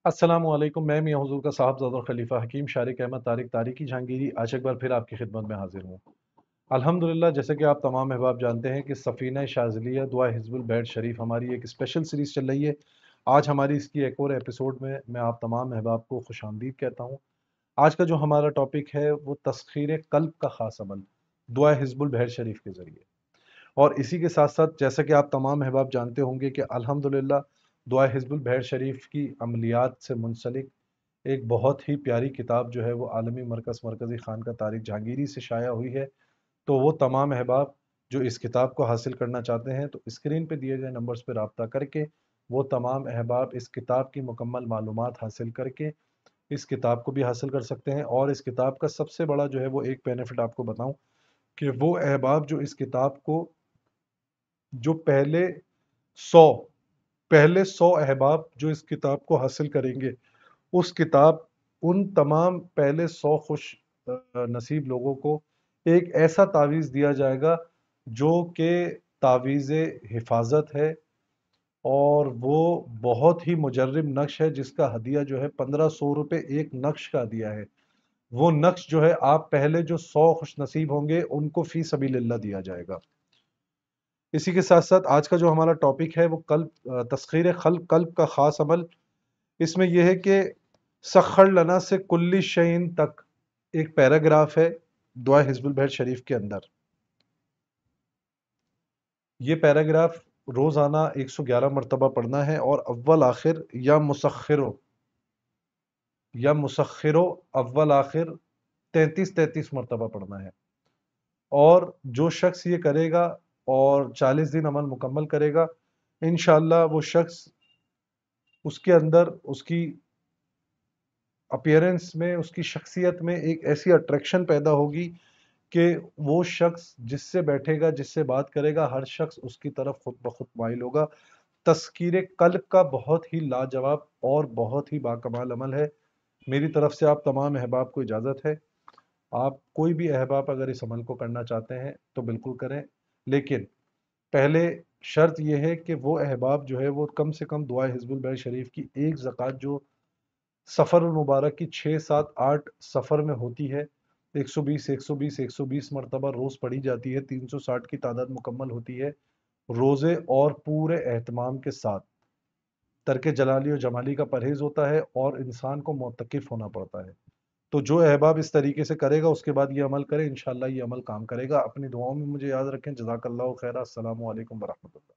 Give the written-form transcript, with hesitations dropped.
अस्सलामुअलैकुम। मैं मियां हुजूर का साहबजादा और खलीफा हकीम शारिक अहमद तारिक तारिकी जहांगीरी आज एक बार फिर आपकी खिदमत में हाजिर हूँ। अल्हम्दुलिल्लाह, जैसे कि आप तमाम अहबाब जानते हैं कि सफ़ीना शाज़िलिया दुआ हिज़्बुल बैट शरीफ हमारी एक स्पेशल सीरीज़ चल रही है। आज हमारी इसकी एक और एपिसोड में मैं आप तमाम अहबाब को खुशामदीद कहता हूँ। आज का जो हमारा टॉपिक है वो तस्खीर कल्ब का ख़ास अमल दुआ हिज़्बुल बैट शरीफ के ज़रिए। और इसी के साथ साथ जैसा कि आप तमाम अहबाब जानते होंगे कि अल्हम्दुलिल्लाह दुआ हिज़्बुल बैट शरीफ की अमलियात से मुंसलिक एक बहुत ही प्यारी किताब जो है वो आलमी मरकज़ी ख़ान का तारिक जहांगीरी से शाया हुई है। तो वो तमाम अहबाब जो इस किताब को हासिल करना चाहते हैं तो स्क्रीन पे दिए गए नंबर्स पर रब्ता करके वो तमाम अहबाब इस किताब की मुकम्मल मालूमात हासिल करके इस किताब को भी हासिल कर सकते हैं। और इस किताब का सबसे बड़ा जो है वो एक बेनिफिट आपको बताऊं कि वो अहबाब जो इस किताब को जो सौ पहले 100 अहबाब जो इस किताब को हासिल करेंगे, उस किताब उन तमाम पहले 100 खुश नसीब लोगों को एक ऐसा तावीज़ दिया जाएगा जो कि तावीज़ हिफाजत है। और वो बहुत ही मुजर्रिब नक्श है जिसका हदिया जो है 1500 रुपये एक नक्श का दिया है। वो नक्श जो है आप पहले जो 100 खुश नसीब होंगे उनको फी सबीलिल्लाह दिया जाएगा। इसी के साथ साथ आज का जो हमारा टॉपिक है वो तस्खीर कल्ब का ख़ास अमल। इसमें यह है कि सखर लना से कुल्ली शयन तक एक पैराग्राफ है दुआ हिज़्बुल बैट शरीफ के अंदर। ये पैराग्राफ रोज़ाना 111 मरतबा पढ़ना है और अव्वल आखिर या मुसख्खिरो अव्वल आखिर 33 मरतबा पढ़ना है। और जो शख्स ये करेगा और 40 दिन अमल मुकम्मल करेगा, इंशाअल्लाह वो शख्स उसके अंदर उसकी अपीयरेंस में उसकी शख्सियत में एक ऐसी अट्रैक्शन पैदा होगी कि वो शख्स जिससे बैठेगा जिससे बात करेगा हर शख्स उसकी तरफ खुद ब खुद माइल होगा। तस्कीर कल्ब का बहुत ही लाजवाब और बहुत ही बाकमाल अमल है। मेरी तरफ से आप तमाम अहबाब को इजाज़त है। आप कोई भी अहबाब अगर इस अमल को करना चाहते हैं तो बिल्कुल करें, लेकिन पहले शर्त यह है कि वो अहबाब जो है वो कम से कम दुआ हिज़्बुल बैत शरीफ की एक ज़कात जो सफ़र मुबारक की 6 7 8 सफ़र में होती है, 120 120 120 मरतबा रोज़ पढ़ी जाती है, 360 की तादाद मुकम्मल होती है रोज़े और पूरे एहतमाम के साथ। तर्क जलाली और जमाली का परहेज़ होता है और इंसान को मुअत्तकिफ़ होना पड़ता है। तो जो अहबाब इस तरीके से करेगा उसके बाद ये अमल करे, इंशाअल्लाह ये अमल काम करेगा। अपनी दुआओं में मुझे याद रखें। जज़ाकल्लाहु खैरा। अस्सलामु अलैकुम वरहमतुल्लाह।